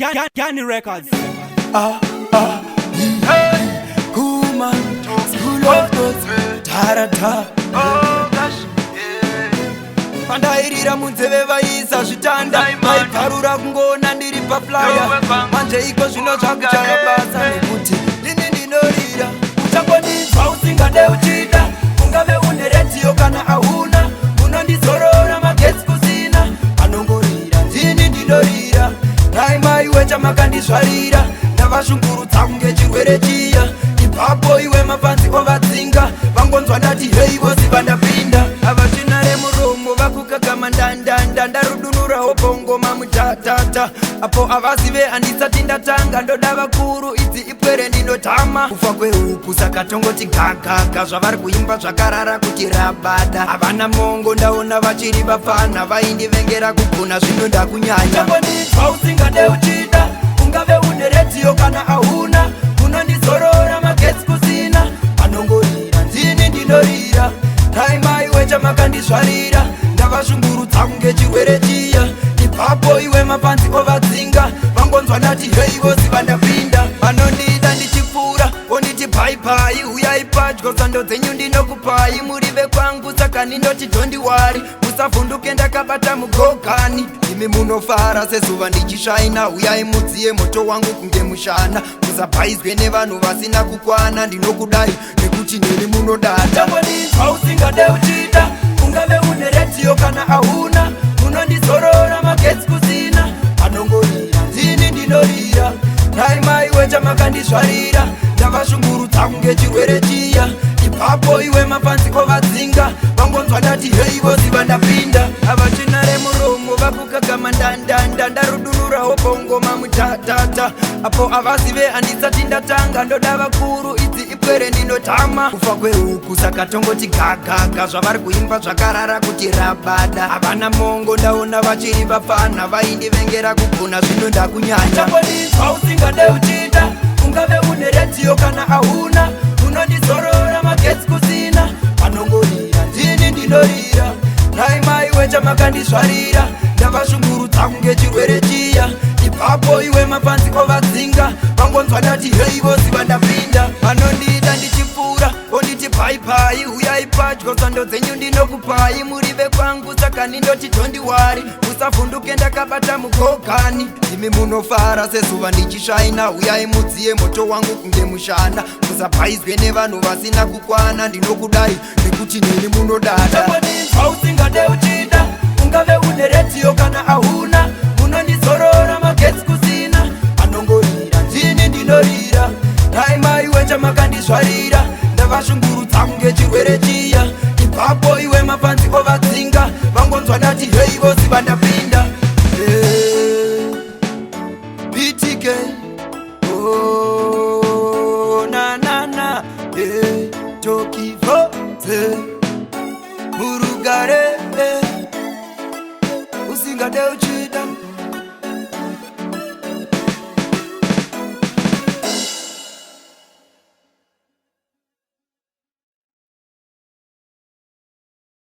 Gani Records. Kuma, School of Thoughts, Tarata. Pandairira munzeve vaisa zvitanda vaiparura kungona ndiri paflyer manje iko zvino zvakuchaya basa nekuti ini ndinorira uchangonizwa usingade uchida ungave une rediyo kana ahuna unondizorora magetsi kusina anongorira ndini ndinorira nai maiwe chamakandizvarira ndavashungurudza kunge chirwere chiya ipapo iwe mapanzi ovadzinga vangonzwa ndati hei voziva ndapinda avachinare muromo vakukagama ndandanda ndarudunurawo bongoma mutatata apo avazive handisati ndatanga ndoda vakuru idzi ipwere ndinotama kufa kwehuku saka tongoti gagaga zvavari kuimba zvakarara kuti rabada havana mongo ndaona vachiri vafana vaindivengera kugona zvino ndakunyanya changonizwa usingade uchida ungave une rediyo kana ahuna unondizorora magetsi kusina anongorira ndini ndinorira nai maiwe chamakandizvarira ndavashungurudza kunge chirwere chiya ipapo iwe mapanzi ovadzinga vangonzwa ndati hei voziva ndapinda vanondiita ndichipfuura vonditi bhaibai uyai padyo sando dzenyu ndinokupai murive kwangu saka ndinoti dhondiwari musavhunduke ndakabata mugogani imi munofara sezuva ndichisvaina uyai mudziye moto wangu kunge mushana musabhaizwe nevanhu vasina kukwana ndinokudai nekuti neni munodada changonizwa usingade uchida ungave une rediyo kana ahuna unondizorora magetsi kusina anongorira ndini ndinorira nai maiwe chamakandizvarira ndavashungurudza kunge chirwere chiya ipapo iwe mapanzi ovadzinga vangonzwa ndati hei voziva ndapinda avachinare muromo vakukagama ndandanda ndarudunurawo bongoma mutatata apo avazive handisati ndatanga ndoda vakuru idzi ipwere ndinotama kufa kwehuku saka tongoti gagaga zvavari kuimba zvakarara kuti rabada havana mongo ndaona vachiri vafana vaindivengera kugona zvino ndakunyanya changonizwa usingade uchida ungave une rediyo kana ahuna unondizorora magetsi kusina anongorira ndini ndinorira nai maiwe chamakandizvarira ndavashungurudza kunge chirwere chiya ipapo iwe mapanzi ovadzinga vangonzwa ndati hei voziva ndapinda vanondiita ndichipfuura vonditi bhaibai uyai padyo sando dzenyu ndinokupai murive kwangu saka ndindoti dhondiwari musavhunduke ndakabata mugogani imi munofara sezuva ndichisvaina uyai mudziye moto wangu kunge mushana musabhaizwe nevanhu vasina kukwana ndinokudai nekuti neni munodada changonizwa usingade uchida ungave une rediyo kana ahuna unondizorora magetsi kusina anongorira ndini ndinorira nai maiwe chamakandizvarira ndavashungurudza kunge chirwere chiya ipapo iwe mapanzi ovadzinga vangonzwa ndati hei voziva ndapinda BTK nanana tokivoze murugare usingade uchida